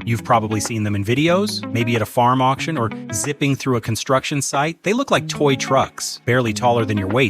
You've probably seen them in videos, maybe at a farm auction or zipping through a construction site. They look like toy trucks, barely taller than your waist.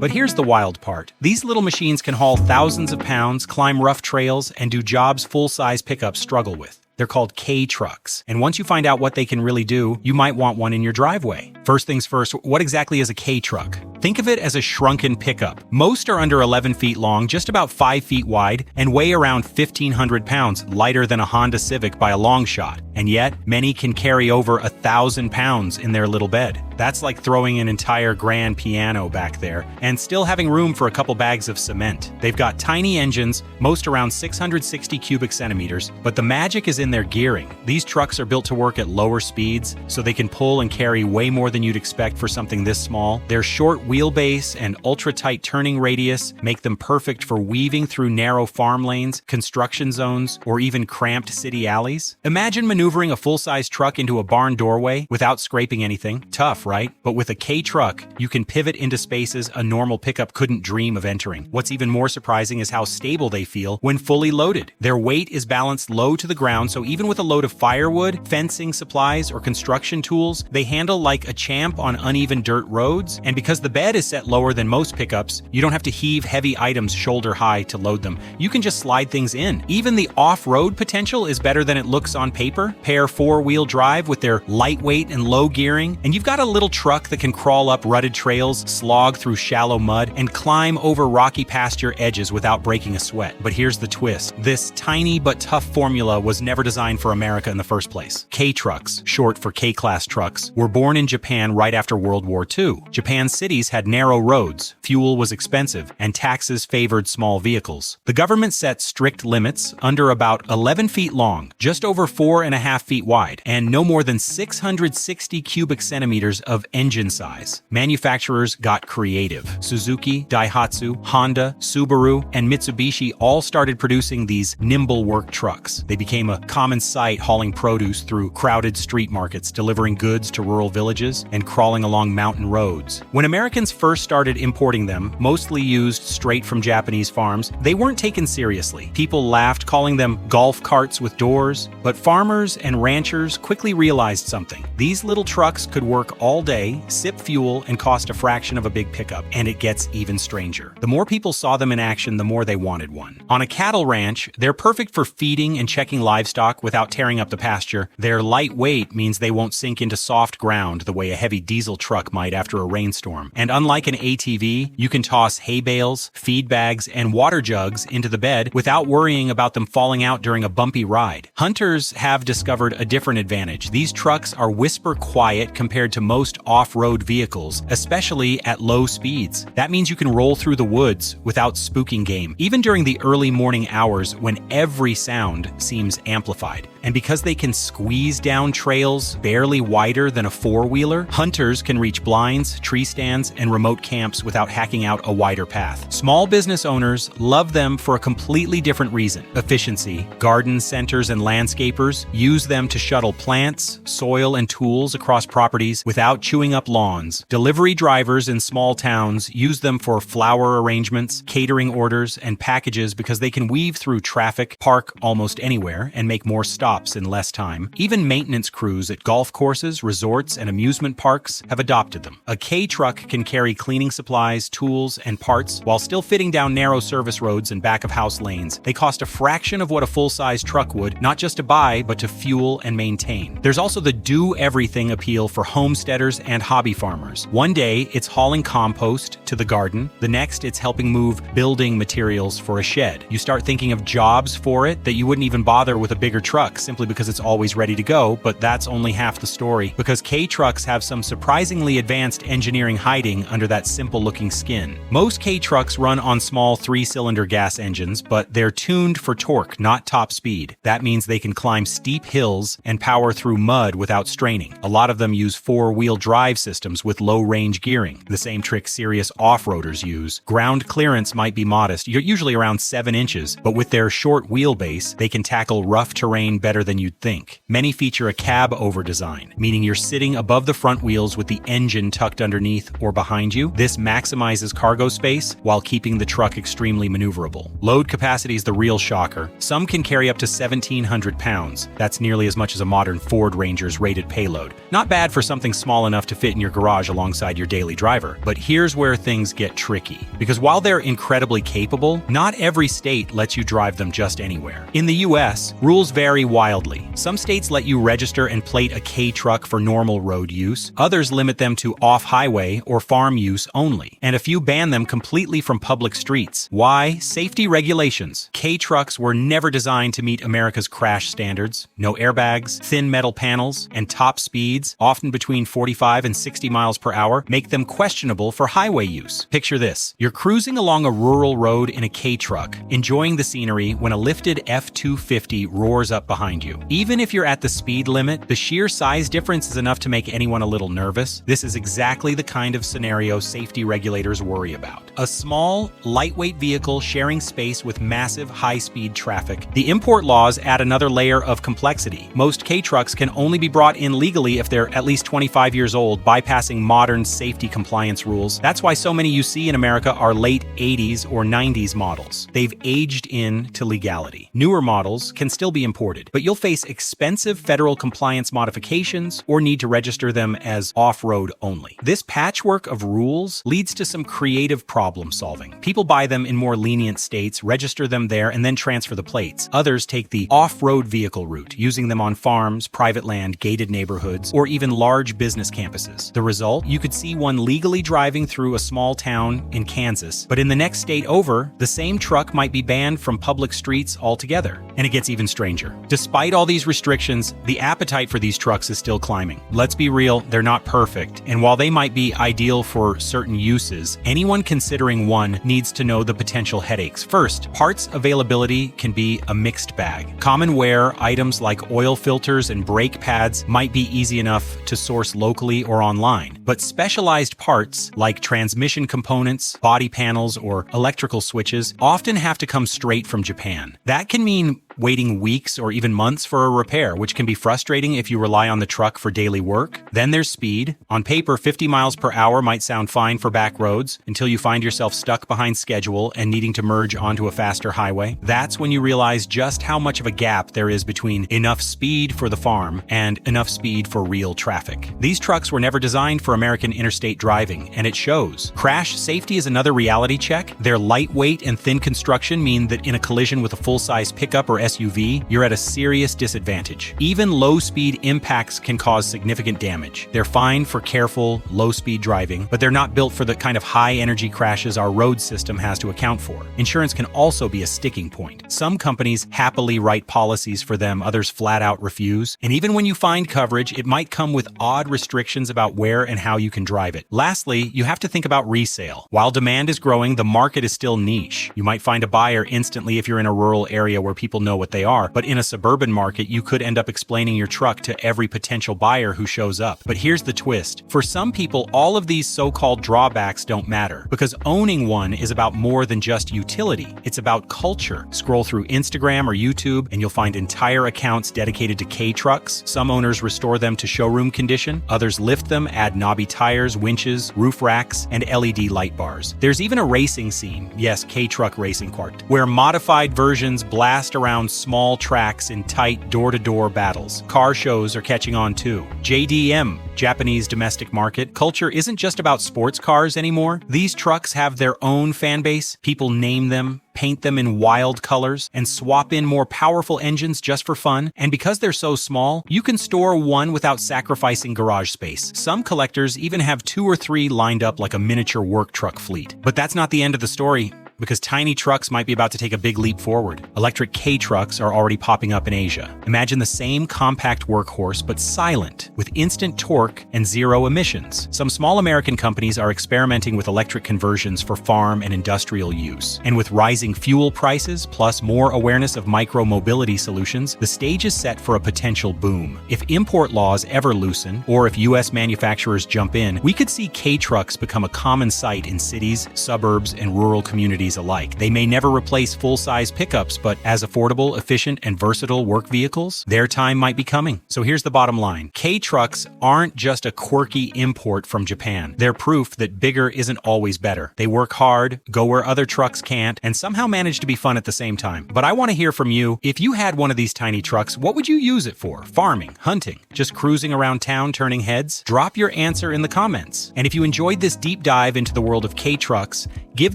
But here's the wild part. These little machines can haul thousands of pounds, climb rough trails, and do jobs full-size pickups struggle with. They're called K-trucks. And once you find out what they can really do, you might want one in your driveway. First things first, what exactly is a K-truck? Think of it as a shrunken pickup. Most are under 11 feet long, just about 5 feet wide, and weigh around 1,500 pounds, lighter than a Honda Civic by a long shot. And yet, many can carry over 1,000 pounds in their little bed. That's like throwing an entire grand piano back there, and still having room for a couple bags of cement. They've got tiny engines, most around 660 cubic centimeters, but the magic is in their gearing. These trucks are built to work at lower speeds, so they can pull and carry way more than you'd expect for something this small. Their short wheelbase and ultra-tight turning radius make them perfect for weaving through narrow farm lanes, construction zones, or even cramped city alleys. Imagine maneuvering a full-size truck into a barn doorway without scraping anything. Tough, right? But with a K-truck, you can pivot into spaces a normal pickup couldn't dream of entering. What's even more surprising is how stable they feel when fully loaded. Their weight is balanced low to the ground, so even with a load of firewood, fencing supplies, or construction tools, they handle like a champ on uneven dirt roads. And because the bed is set lower than most pickups, you don't have to heave heavy items shoulder high to load them. You can just slide things in. Even the off-road potential is better than it looks on paper. Pair 4-wheel drive with their lightweight and low gearing, and you've got a little truck that can crawl up rutted trails, slog through shallow mud, and climb over rocky pasture edges without breaking a sweat. But here's the twist. This tiny but tough formula was never designed for America in the first place. K-trucks, short for K-class trucks, were born in Japan right after World War II. Japan's cities had narrow roads, fuel was expensive, and taxes favored small vehicles. The government set strict limits under about 11 feet long, just over 4.5 feet wide, and no more than 660 cubic centimeters of engine size. Manufacturers got creative. Suzuki, Daihatsu, Honda, Subaru, and Mitsubishi all started producing these nimble work trucks. They became a common sight hauling produce through crowded street markets, delivering goods to rural villages, and crawling along mountain roads. When Americans first started importing them, mostly used straight from Japanese farms, they weren't taken seriously. People laughed, calling them golf carts with doors, but farmers and ranchers quickly realized something. These little trucks could work all day, sip fuel, and cost a fraction of a big pickup. And it gets even stranger. The more people saw them in action, the more they wanted one. On a cattle ranch, they're perfect for feeding and checking livestock without tearing up the pasture. Their light weight means they won't sink into soft ground the way a heavy diesel truck might after a rainstorm. And unlike an ATV, you can toss hay bales, feed bags, and water jugs into the bed without worrying about them falling out during a bumpy ride. Hunters have discovered a different advantage. These trucks are whisper quiet compared to most off-road vehicles, especially at low speeds. That means you can roll through the woods without spooking game, even during the early morning hours when every sound seems amplified. And because they can squeeze down trails barely wider than a four-wheeler, hunters can reach blinds, tree stands, and remote camps without hacking out a wider path. Small business owners love them for a completely different reason. Efficiency. Garden centers and landscapers use them to shuttle plants, soil, and tools across properties without chewing up lawns. Delivery drivers in small towns use them for flower arrangements, catering orders, and packages because they can weave through traffic, park almost anywhere, and make more stops in less time. Even maintenance crews at golf courses, resorts, and amusement parks have adopted them. A K-truck can carry cleaning supplies, tools, and parts while still fitting down narrow service roads and back-of-house lanes. They cost a fraction of what a full-size truck would, not just to buy, but to fuel and maintain. There's also the do-everything appeal for homesteaders and hobby farmers. One day, it's hauling compost to the garden. The next, it's helping move building materials for a shed. You start thinking of jobs for it that you wouldn't even bother with a bigger truck simply because it's always ready to go, but that's only half the story, because K-trucks have some surprisingly advanced engineering hiding under that simple-looking skin. Most K-trucks run on small 3-cylinder gas engines, but they're tuned for torque, not top speed. That means they can climb steep hills and power through mud without straining. A lot of them use 4-wheel all-wheel drive systems with low-range gearing, the same trick serious off-roaders use. Ground clearance might be modest, usually around 7 inches, but with their short wheelbase, they can tackle rough terrain better than you'd think. Many feature a cab-over design, meaning you're sitting above the front wheels with the engine tucked underneath or behind you. This maximizes cargo space while keeping the truck extremely maneuverable. Load capacity is the real shocker. Some can carry up to 1,700 pounds. That's nearly as much as a modern Ford Ranger's rated payload. Not bad for something small enough to fit in your garage alongside your daily driver. But here's where things get tricky. Because while they're incredibly capable, not every state lets you drive them just anywhere. In the US, rules vary wildly. Some states let you register and plate a K truck for normal road use. Others limit them to off-highway or farm use only. And a few ban them completely from public streets. Why? Safety regulations. K trucks were never designed to meet America's crash standards. No airbags, thin metal panels, and top speeds, often between 45 and 60 miles per hour, make them questionable for highway use. Picture this. You're cruising along a rural road in a K truck, enjoying the scenery when a lifted F-250 roars up behind you. Even if you're at the speed limit, the sheer size difference is enough to make anyone a little nervous. This is exactly the kind of scenario safety regulators worry about. A small, lightweight vehicle sharing space with massive, high-speed traffic. The import laws add another layer of complexity. Most K trucks can only be brought in legally if they're at least 25 years old, bypassing modern safety compliance rules. That's why so many you see in America are late 80s or 90s models. They've aged into legality. Newer models can still be imported, but you'll face expensive federal compliance modifications or need to register them as off-road only. This patchwork of rules leads to some creative problem solving. People buy them in more lenient states, register them there, and then transfer the plates. Others take the off-road vehicle route, using them on farms, private land, gated neighborhoods, or even large business campuses. The result? You could see one legally driving through a small town in Kansas, but in the next state over, the same truck might be banned from public streets altogether. And it gets even stranger. Despite all these restrictions, the appetite for these trucks is still climbing. Let's be real, they're not perfect, and while they might be ideal for certain uses, anyone considering one needs to know the potential headaches. First, parts availability can be a mixed bag. Common wear items like oil filters and brake pads might be easy enough to source locally or online, but specialized parts like transmission components, body panels, or electrical switches often have to come straight from Japan. That can mean waiting weeks or even months for a repair, which can be frustrating if you rely on the truck for daily work. Then there's speed. On paper, 50 miles per hour might sound fine for back roads until you find yourself stuck behind schedule and needing to merge onto a faster highway. That's when you realize just how much of a gap there is between enough speed for the farm and enough speed for real traffic. These trucks were never designed for American interstate driving, and it shows. Crash safety is another reality check. Their lightweight and thin construction mean that in a collision with a full-size pickup or SUV, you're at a serious disadvantage. Even low-speed impacts can cause significant damage. They're fine for careful, low-speed driving, but they're not built for the kind of high-energy crashes our road system has to account for. Insurance can also be a sticking point. Some companies happily write policies for them, others flat-out refuse. And even when you find coverage, it might come with odd restrictions about where and how you can drive it. Lastly, you have to think about resale. While demand is growing, the market is still niche. You might find a buyer instantly if you're in a rural area where people know what they are, but in a suburban market, you could end up explaining your truck to every potential buyer who shows up. But here's the twist. For some people, all of these so-called drawbacks don't matter, because owning one is about more than just utility. It's about culture. Scroll through Instagram or YouTube, and you'll find entire accounts dedicated to K trucks. Some owners restore them to showroom condition. Others lift them, add knobby tires, winches, roof racks, and LED light bars. There's even a racing scene, yes, K-truck racing part, where modified versions blast around small tracks in tight door-to-door battles. Car shows are catching on too. JDM, Japanese domestic market, culture isn't just about sports cars anymore. These trucks have their own fan base. People name them, paint them in wild colors, and swap in more powerful engines just for fun. And because they're so small, you can store one without sacrificing garage space. Some collectors even have 2 or 3 lined up like a miniature work truck fleet. But that's not the end of the story. because tiny trucks might be about to take a big leap forward. Electric K-trucks are already popping up in Asia. Imagine the same compact workhorse, but silent, with instant torque and zero emissions. Some small American companies are experimenting with electric conversions for farm and industrial use. And with rising fuel prices, plus more awareness of micro-mobility solutions, the stage is set for a potential boom. If import laws ever loosen, or if U.S. manufacturers jump in, we could see K-trucks become a common sight in cities, suburbs, and rural communities alike. They may never replace full-size pickups, but as affordable, efficient, and versatile work vehicles, their time might be coming. So here's the bottom line. K-trucks aren't just a quirky import from Japan. They're proof that bigger isn't always better. They work hard, go where other trucks can't, and somehow manage to be fun at the same time. But I want to hear from you. If you had one of these tiny trucks, what would you use it for? Farming, hunting, just cruising around town turning heads? Drop your answer in the comments. And if you enjoyed this deep dive into the world of K-trucks, give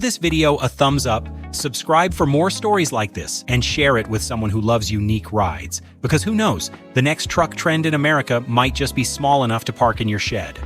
this video a thumbs up, subscribe for more stories like this, and share it with someone who loves unique rides. Because who knows, the next truck trend in America might just be small enough to park in your shed.